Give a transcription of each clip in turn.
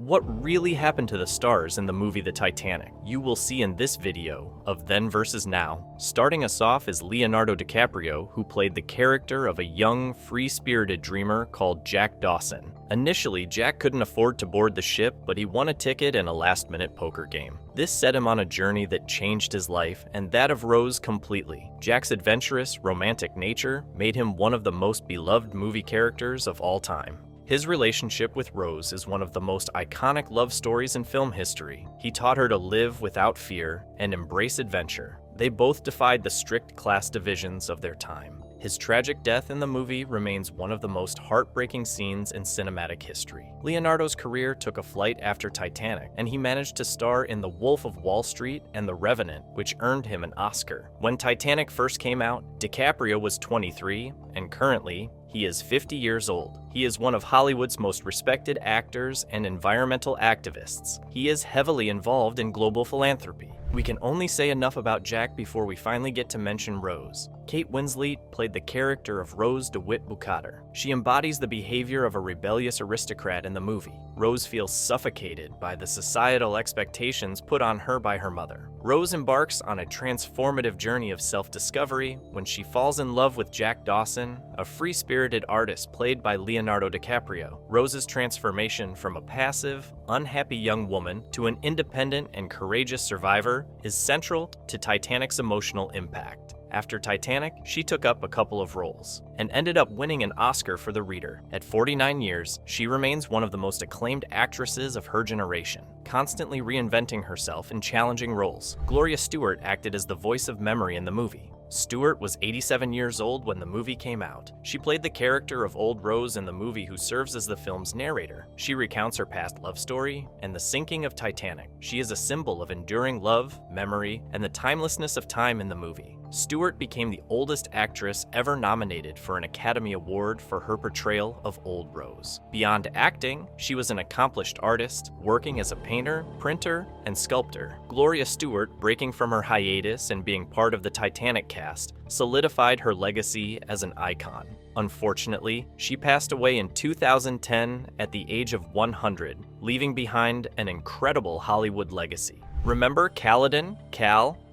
what really happened to the stars in the movie The Titanic? You will see in this video of Then versus Now. Starting us off is Leonardo DiCaprio, who played the character of a young, free-spirited dreamer called Jack Dawson. Initially, Jack couldn't afford to board the ship, but he won a ticket in a last-minute poker game. This set him on a journey that changed his life, and that of Rose completely. Jack's adventurous, romantic nature made him one of the most beloved movie characters of all time. His relationship with Rose is one of the most iconic love stories in film history. He taught her to live without fear and embrace adventure. They both defied the strict class divisions of their time. His tragic death in the movie remains one of the most heartbreaking scenes in cinematic history. Leonardo's career took a flight after Titanic, and he managed to star in The Wolf of Wall Street and The Revenant, which earned him an Oscar. When Titanic first came out, DiCaprio was 23, and currently, he is 50 years old. He is one of Hollywood's most respected actors and environmental activists. He is heavily involved in global philanthropy. We can only say enough about Jack before we finally get to mention Rose. Kate Winslet played the character of Rose DeWitt Bukater. She embodies the behavior of a rebellious aristocrat in the movie. Rose feels suffocated by the societal expectations put on her by her mother. Rose embarks on a transformative journey of self-discovery when she falls in love with Jack Dawson, a free-spirited artist played by Leonardo DiCaprio. Rose's transformation from a passive, unhappy young woman to an independent and courageous survivor is central to Titanic's emotional impact. After Titanic, she took up a couple of roles and ended up winning an Oscar for The Reader. At 49 years, she remains one of the most acclaimed actresses of her generation, constantly reinventing herself in challenging roles. Gloria Stewart acted as the voice of memory in the movie. Stewart was 87 years old when the movie came out. She played the character of Old Rose in the movie who serves as the film's narrator. She recounts her past love story and the sinking of Titanic. She is a symbol of enduring love, memory, and the timelessness of time in the movie. Stewart became the oldest actress ever nominated for an Academy Award for her portrayal of Old Rose. Beyond acting, she was an accomplished artist, working as a painter, printer, and sculptor. Gloria Stewart, breaking from her hiatus and being part of the Titanic cast, solidified her legacy as an icon. Unfortunately, she passed away in 2010 at the age of 100, leaving behind an incredible Hollywood legacy. Remember Cal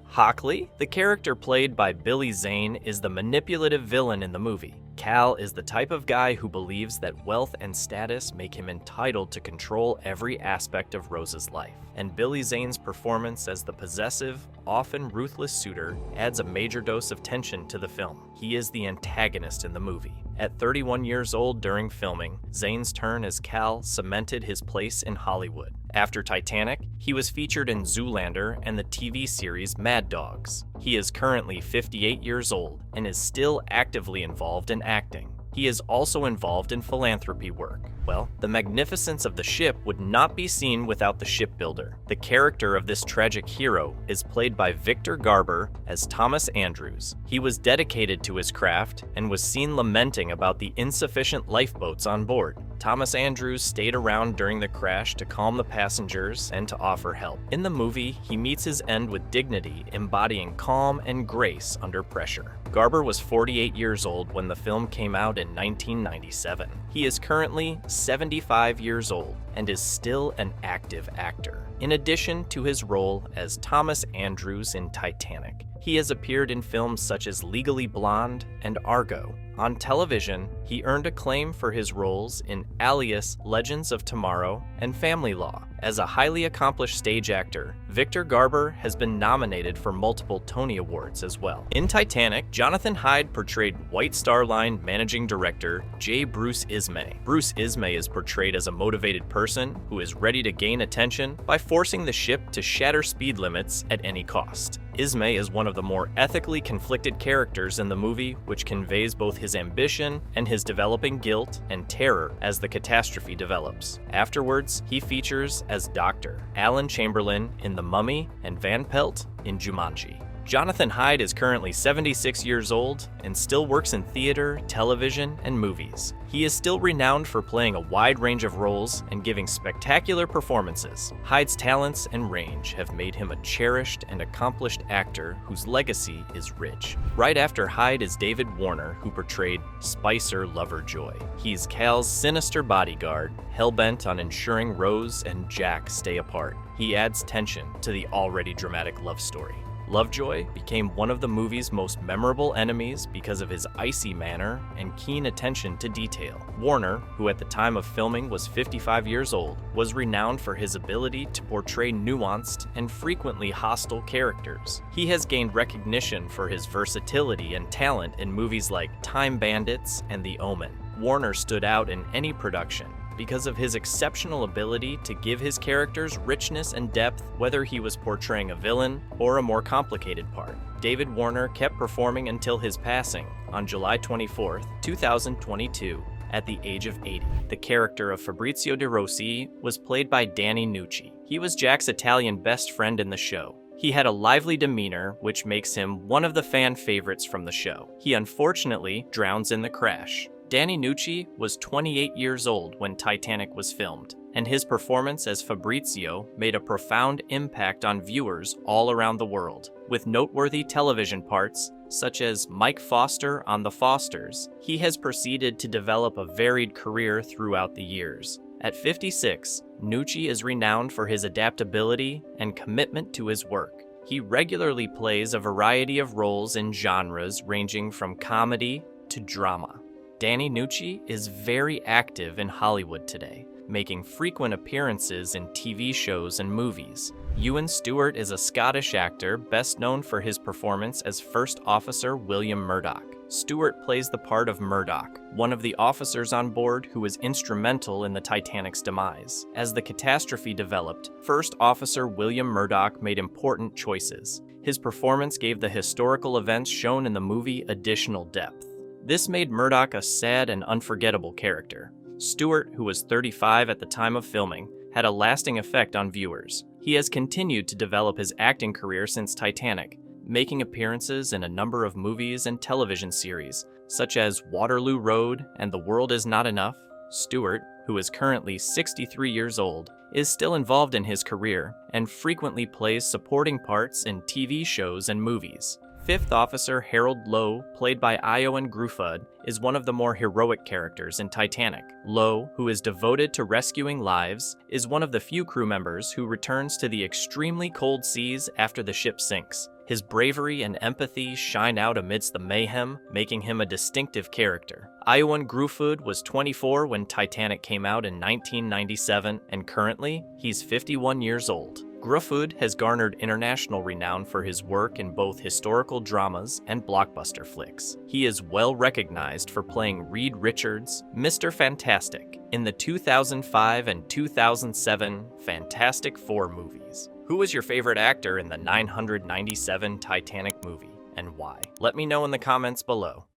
Hockley? The character played by Billy Zane is the manipulative villain in the movie. Cal is the type of guy who believes that wealth and status make him entitled to control every aspect of Rose's life. And Billy Zane's performance as the possessive, often ruthless suitor adds a major dose of tension to the film. He is the antagonist in the movie. At 31 years old during filming, Zane's turn as Cal cemented his place in Hollywood. After Titanic, he was featured in Zoolander and the TV series Mad Dogs. He is currently 58 years old and is still actively involved in acting. He is also involved in philanthropy work. Well, the magnificence of the ship would not be seen without the shipbuilder. The character of this tragic hero is played by Victor Garber as Thomas Andrews. He was dedicated to his craft and was seen lamenting about the insufficient lifeboats on board. Thomas Andrews stayed around during the crash to calm the passengers and to offer help. In the movie, he meets his end with dignity, embodying calm and grace under pressure. Garber was 48 years old when the film came out in 1997. He is currently 75 years old and is still an active actor. In addition to his role as Thomas Andrews in Titanic, he has appeared in films such as Legally Blonde and Argo. On television, he earned acclaim for his roles in Alias, Legends of Tomorrow, and Family Law. As a highly accomplished stage actor, Victor Garber has been nominated for multiple Tony Awards as well. In Titanic, Jonathan Hyde portrayed White Star Line managing director J. Bruce Ismay. Bruce Ismay is portrayed as a motivated person who is ready to gain attention by forcing the ship to shatter speed limits at any cost. Ismay is one of the more ethically conflicted characters in the movie, which conveys both his ambition and his developing guilt and terror as the catastrophe develops. Afterwards, he features as Dr. Alan Chamberlain in The Mummy and Van Pelt in Jumanji. Jonathan Hyde is currently 76 years old and still works in theater, television, and movies. He is still renowned for playing a wide range of roles and giving spectacular performances. Hyde's talents and range have made him a cherished and accomplished actor whose legacy is rich. Right after Hyde is David Warner, who portrayed Spicer Loverjoy. He's Cal's sinister bodyguard, hell-bent on ensuring Rose and Jack stay apart. He adds tension to the already dramatic love story. Lovejoy became one of the movie's most memorable enemies because of his icy manner and keen attention to detail. Warner, who at the time of filming was 55 years old, was renowned for his ability to portray nuanced and frequently hostile characters. He has gained recognition for his versatility and talent in movies like Time Bandits and The Omen. Warner stood out in any production because of his exceptional ability to give his characters richness and depth, whether he was portraying a villain or a more complicated part. David Warner kept performing until his passing on July 24, 2022, at the age of 80. The character of Fabrizio De Rossi was played by Danny Nucci. He was Jack's Italian best friend in the show. He had a lively demeanor, which makes him one of the fan favorites from the show. He unfortunately drowns in the crash. Danny Nucci was 28 years old when Titanic was filmed, and his performance as Fabrizio made a profound impact on viewers all around the world. With noteworthy television parts, such as Mike Foster on The Fosters, he has proceeded to develop a varied career throughout the years. At 56, Nucci is renowned for his adaptability and commitment to his work. He regularly plays a variety of roles in genres ranging from comedy to drama. Danny Nucci is very active in Hollywood today, making frequent appearances in TV shows and movies. Ewan Stewart is a Scottish actor best known for his performance as First Officer William Murdoch. Stewart plays the part of Murdoch, one of the officers on board who was instrumental in the Titanic's demise. As the catastrophe developed, First Officer William Murdoch made important choices. His performance gave the historical events shown in the movie additional depth. This made Murdoch a sad and unforgettable character. Stewart, who was 35 at the time of filming, had a lasting effect on viewers. He has continued to develop his acting career since Titanic, making appearances in a number of movies and television series, such as Waterloo Road and The World Is Not Enough. Stewart, who is currently 63 years old, is still involved in his career and frequently plays supporting parts in TV shows and movies. Fifth Officer Harold Lowe, played by Eoin Gruffudd, is one of the more heroic characters in Titanic. Lowe, who is devoted to rescuing lives, is one of the few crew members who returns to the extremely cold seas after the ship sinks. His bravery and empathy shine out amidst the mayhem, making him a distinctive character. Eoin Gruffudd was 24 when Titanic came out in 1997, and currently, he's 51 years old. Gruffudd has garnered international renown for his work in both historical dramas and blockbuster flicks. He is well recognized for playing Reed Richards, Mr. Fantastic, in the 2005 and 2007 Fantastic Four movies. Who was your favorite actor in the 997 Titanic movie, and why? Let me know in the comments below.